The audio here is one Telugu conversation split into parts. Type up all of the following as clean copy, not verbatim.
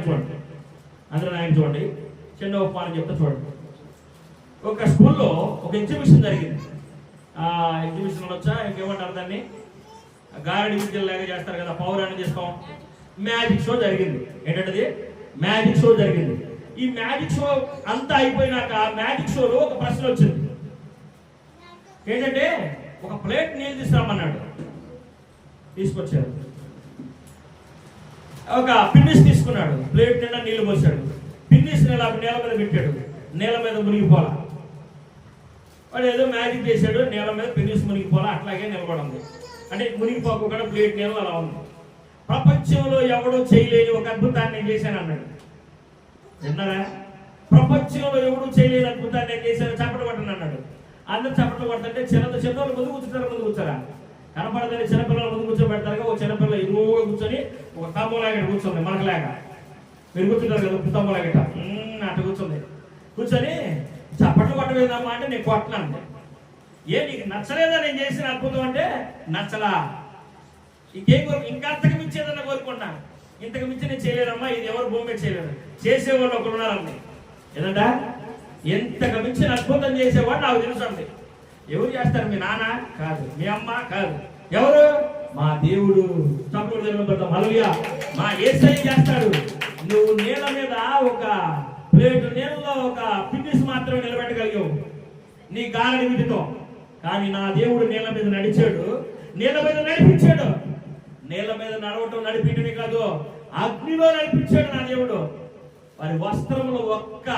చూడండి, అందరూ నాయన చూడండి. చిన్న ఉపమానం చెప్తా చూడండి. ఒక స్కూల్లో ఒక ఎగ్జిబిషన్ జరిగింది. ఆ ఎగ్జిబిషన్ వచ్చా ఇంకేమంటారు దాన్ని, గారడి విద్యలు లాగా చేస్తారు కదా, పౌరాన్ని చేసుకోం, మ్యాజిక్ షో జరిగింది. ఏంటంటే మ్యాజిక్ షో జరిగింది. ఈ మ్యాజిక్ షో అంతా అయిపోయినాక మ్యాజిక్ షోలో ఒక ప్రశ్న వచ్చింది. ఏంటంటే ఒక ప్లేట్ నీళ్ళు తీసుకురామన్నాడు. తీసుకొచ్చాడు. ఒక పిన్నిస్ తీసుకున్నాడు, ప్లేట్ నిండా నీళ్లు పోసాడు. పిన్నిస్ నేల మీద పెట్టాడు, నేల మీద మునిగిపోలా. వాడు ఏదో మ్యాజిక్ చేశాడు, నేల మీద పిన్నిస్ మునిగిపోలా, అట్లాగే నిలబడింది. అంటే మునిగిపోకుండా ప్లేట్ నీళ్ళు అలా ఉంది. ప్రపంచంలో ఎవడో చేయలేని ఒక అద్భుతాన్ని నేను చేశాను అన్నాడు. విన్నారా? ప్రపంచంలో ఎవడూ చేయలేని అద్భుతాన్ని నేను చేశాను, చప్పట్లు కొట్టను అన్నాడు. అందరు చప్పట్లు కొడుతుంటే చిన్నవాళ్ళు ముందు కూర్చుంటారు, ముందు కూర్చోరా, కనపడదని చిన్నపిల్లలు ముందు కూర్చోబెడతారుగా. ఒక చిన్నపిల్ల ఇరువుగా కూర్చొని ఒక తంబోలాగట కూర్చుంది, మనకలాగా. మీరు కూర్చుంటారు కదా తంబోలాగట, అట్లా కూర్చుంది. కూర్చొని చప్పట్లు కొట్టలేదమ్మా అంటే నేను కొట్టను. ఏ నీకు నచ్చలేదా నేను చేసిన అద్భుతం అంటే? నచ్చలా. ఇంకేం కోరు, ఇంకా అంతకు మించి ఏదన్నా కోరుకున్నా, ఇంతకు మించి నేను చేయలేనమ్మా, ఇది ఎవరు భూమి మీద చేయలేరు. చేసేవాళ్ళు ఒకరు ఉన్నారండి. ఏదంట ఎంతకు మించిన అద్భుతం చేసేవాడు నాకు తెలుసు అండి. ఎవరు చేస్తారు? మీ నాన్న కాదు, మీ అమ్మ కాదు, ఎవరు? మా దేవుడు. హల్లెలూయా. మా యేసయ్య చేస్తాడు. నువ్వు నీళ్ళ మీద ఒక ప్లేట్ నీళ్ళలో ఒక పిన్నిస్ మాత్రమే నిలబెట్టగలిగావు నీ గాలి విధితో. కానీ నా దేవుడు నీళ్ళ మీద నడిచాడు, నీళ్ళ మీద నడిపించాడు. నీళ్ళ మీద నడవటం నడిపించడమే కాదు, అగ్నిలో నడిపించాడు నా దేవుడు. వారి వస్త్రంలో ఒక్క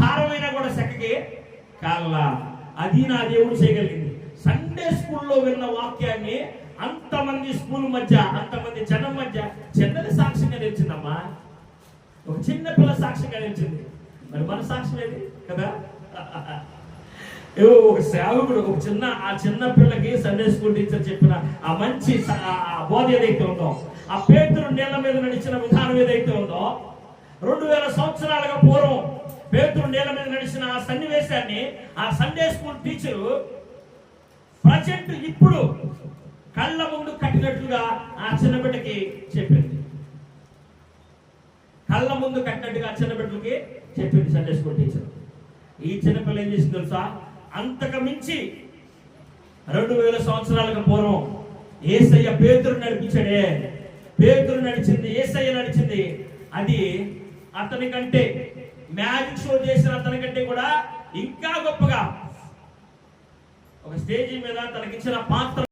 భారమైనా కూడా సెక్కకి కాల్లా. అది నా దేవుడు చేయగలిగింది. సండే స్కూల్లో విన్న వాక్యాన్ని అంతమంది స్కూల్ మధ్య, అంతమంది జనం మధ్య చిన్నది సాక్ష్యంగా నిలిచిందమ్మా. ఒక చిన్న పిల్ల సాక్ష్యంగా నిలిచింది. మరి మన సాక్ష్యం ఏది కదా? ఒక సేవకుడు ఒక చిన్న పిల్లకి సండే స్కూల్ టీచర్ చెప్పిన ఆ మంచి బోధ ఏదైతే ఉందో, ఆ పేతురు నీళ్ళ మీద నడిచిన విధానం ఏదైతే ఉందో, 2000 సంవత్సరాలుగా పూర్వం పేతురు నీళ్ళ మీద నడిచిన ఆ సన్నివేశాన్ని ఆ సండే స్కూల్ టీచరు ప్రజెంట్ ఇప్పుడు కళ్ళ ముందు కట్టినట్లుగా ఆ చిన్న బిడ్డకి చెప్పింది. కళ్ళ ముందు కట్టినట్టుగా చిన్న బిడ్డలకి చెప్పింది సండే స్కూల్ టీచర్. ఈ చిన్నపిల్ల ఏం చేసింది తెలుసా? అంతకు మించి 2000 సంవత్సరాలకు పూర్వం యేసయ్య పేతురు నడిపించాడే, పేతురు నడిచింది, యేసయ్య నడిచింది. అది అతని కంటే, మ్యాజిక్ షో చేసిన అతని కంటే కూడా ఇంకా గొప్పగా ఒక స్టేజీ మీద తనకిచ్చిన పాత్ర